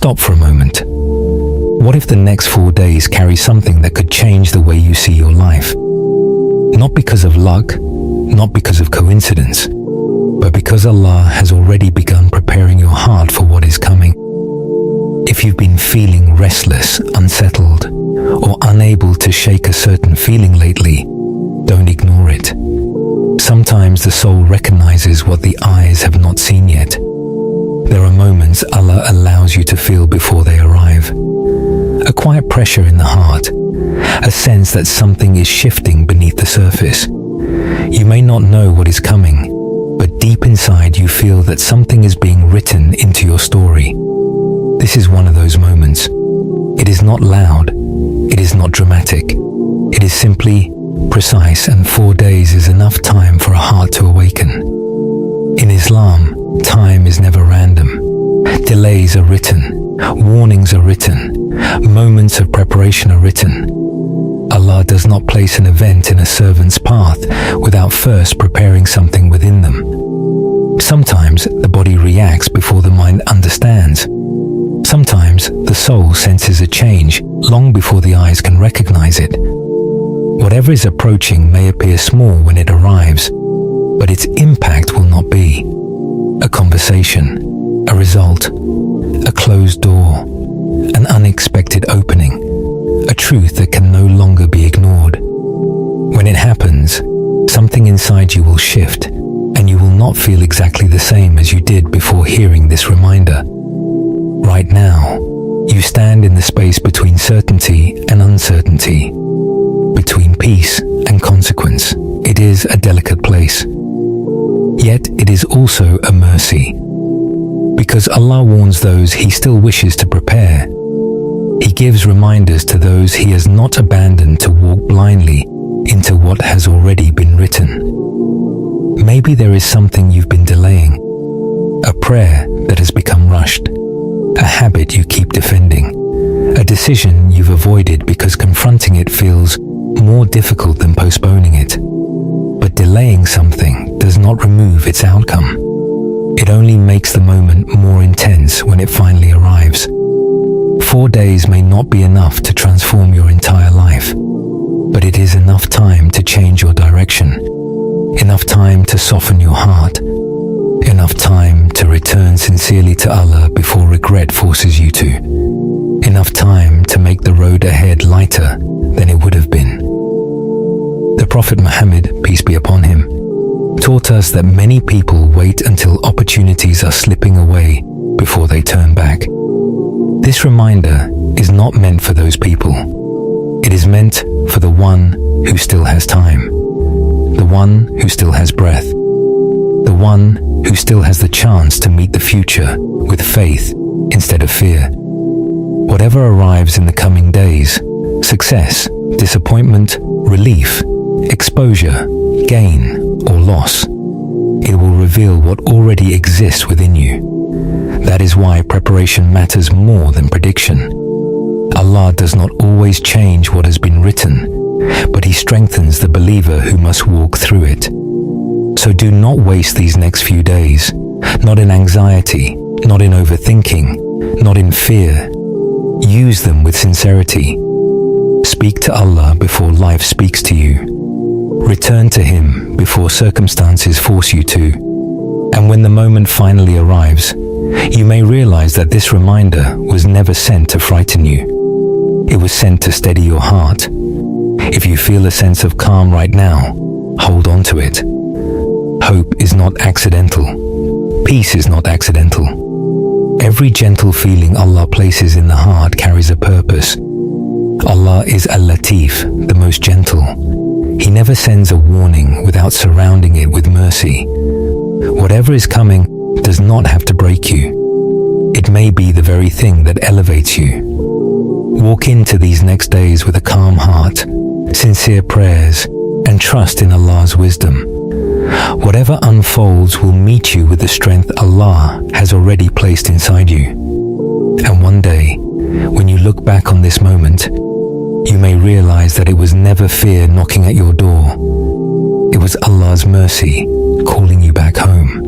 stop for a moment. What if the next 4 days carry something that could change the way you see your life? Not because of luck, not because of coincidence, but because Allah has already begun preparing your heart for what is coming. If you've been feeling restless, unsettled, or unable to shake a certain feeling lately, don't ignore it. Sometimes the soul recognizes what the eyes have not seen yet. There are moments Allah allows you to feel before they arrive. A quiet pressure in the heart, a sense that something is shifting beneath the surface. You may not know what is coming, but deep inside you feel that something is being written into your story. This is one of those moments. It is not loud, it is not dramatic. It is simply precise, and 4 days is enough time for a heart to awaken. In Islam, time is never random. Delays are written, warnings are written, moments of preparation are written. Allah does not place an event in a servant's path without first preparing something within them. Sometimes the body reacts before the mind understands. Sometimes the soul senses a change long before the eyes can recognize it. Whatever is approaching may appear small when it arrives, but its impact will not be. A conversation, a result, a closed door, an unexpected opening, a truth that can no longer be ignored. When it happens, something inside you will shift, and you will not feel exactly the same as you did before hearing this reminder. Right now, you stand in the space between certainty and uncertainty, between peace and consequence. It is a delicate place. Yet it is also a mercy, because Allah warns those He still wishes to prepare. He gives reminders to those He has not abandoned to walk blindly into what has already been written. Maybe there is something you've been delaying, a prayer that has become rushed, a habit you keep defending, a decision you've avoided because confronting it feels more difficult than postponing it. But delaying something does not remove its outcome. It only makes the moment more intense when it finally arrives. 4 days may not be enough to transform your entire life, but it is enough time to change your direction, enough time to soften your heart, enough time to return sincerely to Allah before regret forces you to, enough time to make the road ahead lighter than it would have been. The Prophet Muhammad, peace be upon him, taught us that many people wait until opportunities are slipping away before they turn back. This reminder is not meant for those people. It is meant for the one who still has time, the one who still has breath, the one who still has the chance to meet the future with faith instead of fear. Whatever arrives in the coming days, success, disappointment, relief, exposure, gain, or loss, it will reveal what already exists within you. That is why preparation matters more than prediction. Allah does not always change what has been written, but He strengthens the believer who must walk through it. So do not waste these next few days, not in anxiety, not in overthinking, not in fear. Use them with sincerity. Speak to Allah before life speaks to you. Return to Him before circumstances force you to. And when the moment finally arrives, you may realize that this reminder was never sent to frighten you. It was sent to steady your heart. If you feel a sense of calm right now, hold on to it. Hope is not accidental. Peace is not accidental. Every gentle feeling Allah places in the heart carries a purpose. Allah is Al-Latif, the most gentle. He never sends a warning without surrounding it with mercy. Whatever is coming does not have to break you. It may be the very thing that elevates you. Walk into these next days with a calm heart, sincere prayers, and trust in Allah's wisdom. Whatever unfolds will meet you with the strength Allah has already placed inside you. And one day, when you look back on this moment, you may realize that it was never fear knocking at your door. It was Allah's mercy calling you back home.